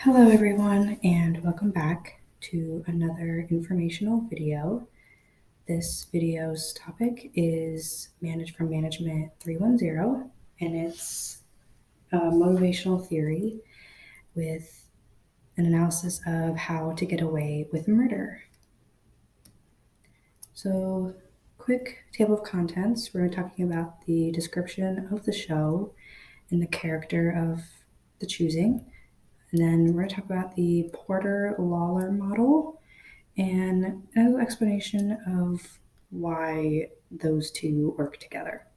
Hello everyone and welcome back to another informational video. This video's topic is Manage from Management 310 and it's motivational theory with an analysis of how to get away with murder. So, quick table of contents. We're talking about the description of the show and the character of the choosing. And then we're going to talk about the Porter-Lawler model and an explanation of why those two work together.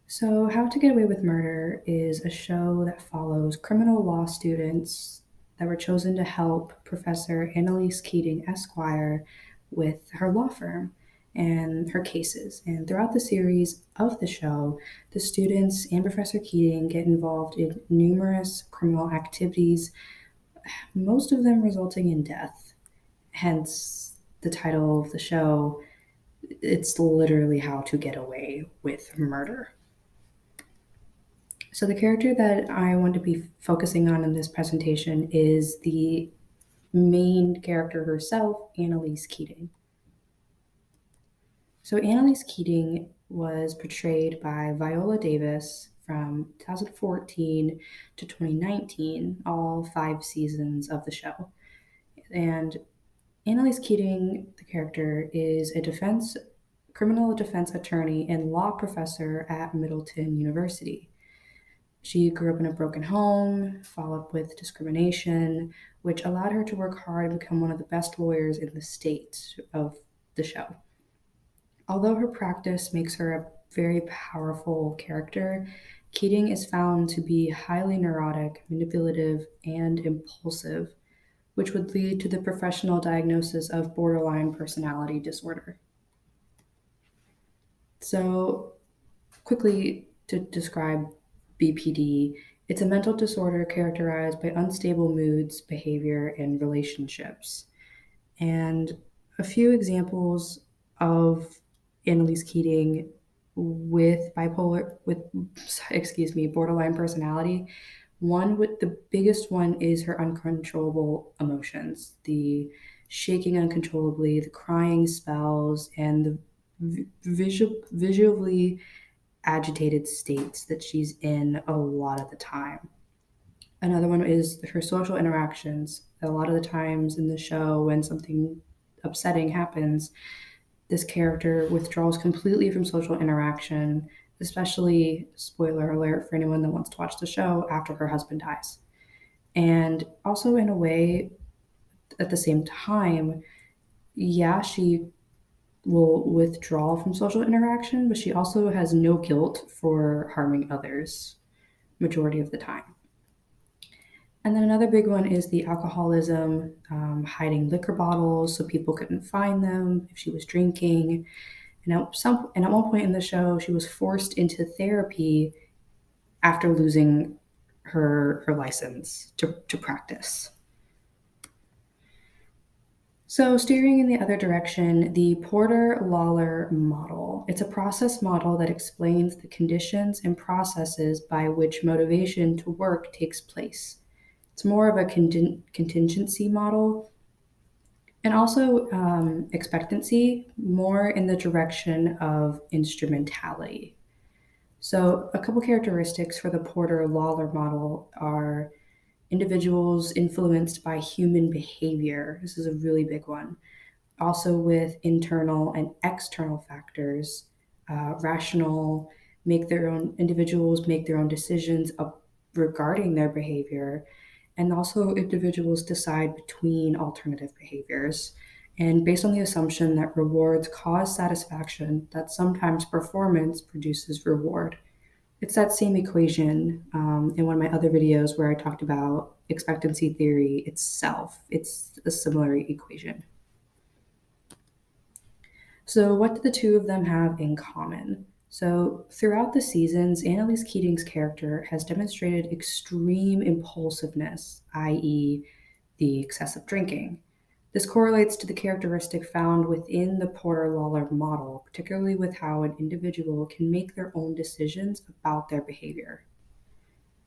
So, How to Get Away with Murder is a show that follows criminal law students that were chosen to help Professor Annalise Keating, Esquire, with her law firm and her cases. And throughout the series of the show, the students and Professor Keating get involved in numerous criminal activities, most of them resulting in death. Hence the title of the show. It's literally how to get away with murder. So the character that I want to be focusing on in this presentation is the main character herself, Annalise Keating. So Annalise Keating was portrayed by Viola Davis from 2014 to 2019, all 5 seasons of the show. And Annalise Keating, the character, is a criminal defense attorney and law professor at Middleton University. She grew up in a broken home, followed with discrimination, which allowed her to work hard and become one of the best lawyers in the state of the show. Although her practice makes her a very powerful character, Keating is found to be highly neurotic, manipulative, and impulsive, which would lead to the professional diagnosis of borderline personality disorder. So, quickly to describe BPD, it's a mental disorder characterized by unstable moods, behavior, and relationships. And a few examples of Annalise Keating with borderline personality. The biggest one is her uncontrollable emotions, the shaking uncontrollably, the crying spells, and the visually agitated states that she's in a lot of the time. Another one is her social interactions. A lot of the times in the show, when something upsetting happens, this character withdraws completely from social interaction, especially, spoiler alert for anyone that wants to watch the show, after her husband dies. And also, in a way, at the same time, yeah, she will withdraw from social interaction, but she also has no guilt for harming others majority of the time. And then another big one is the alcoholism, hiding liquor bottles so people couldn't find them if she was drinking. And at one point in the show, she was forced into therapy after losing her license to practice. So steering in the other direction, the Porter-Lawler model. It's a process model that explains the conditions and processes by which motivation to work takes place. It's more of a contingency model, and also expectancy, more in the direction of instrumentality. So a couple characteristics for the Porter-Lawler model are individuals influenced by human behavior. This is a really big one. Also with internal and external factors, rational, individuals make their own decisions regarding their behavior, and also individuals decide between alternative behaviors. And based on the assumption that rewards cause satisfaction, that sometimes performance produces reward. It's that same equation in one of my other videos where I talked about expectancy theory itself. It's a similar equation. So what do the two of them have in common? So throughout the seasons, Annalise Keating's character has demonstrated extreme impulsiveness, i.e., the excessive drinking. This correlates to the characteristic found within the Porter-Lawler model, particularly with how an individual can make their own decisions about their behavior.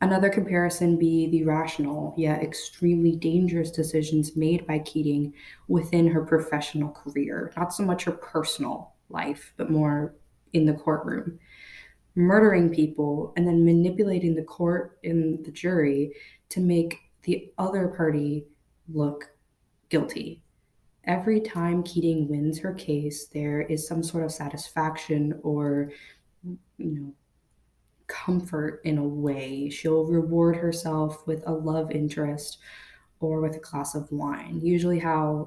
Another comparison be the rational yet extremely dangerous decisions made by Keating within her professional career, not so much her personal life, but more in the courtroom. Murdering people and then manipulating the court and the jury to make the other party look guilty. Every time Keating wins her case, there is some sort of satisfaction or, comfort in a way. She'll reward herself with a love interest or with a glass of wine. Usually, how,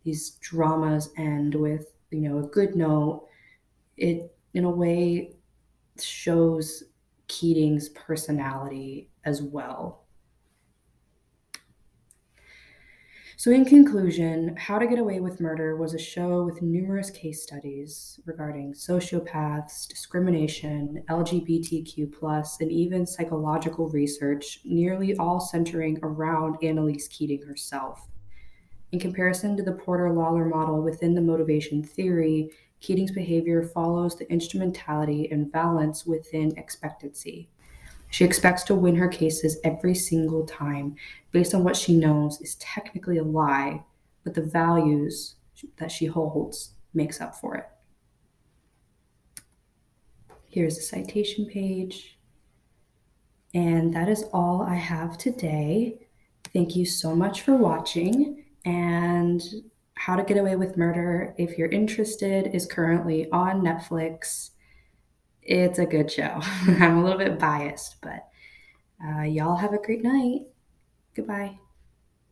these dramas end with, a good note. It, in a way, shows Keating's personality as well. So, in conclusion, How to Get Away with Murder was a show with numerous case studies regarding sociopaths, discrimination, LGBTQ, and even psychological research, nearly all centering around Annalise Keating herself. In comparison to the Porter Lawler model within the motivation theory, Keating's behavior follows the instrumentality and balance within expectancy. She expects to win her cases every single time based on what she knows is technically a lie, but the values that she holds makes up for it. Here's the citation page. And that is all I have today. Thank you so much for watching. And How to Get Away with Murder, if you're interested, is currently on Netflix. It's a good show. I'm a little bit biased, but y'all have a great night. Goodbye.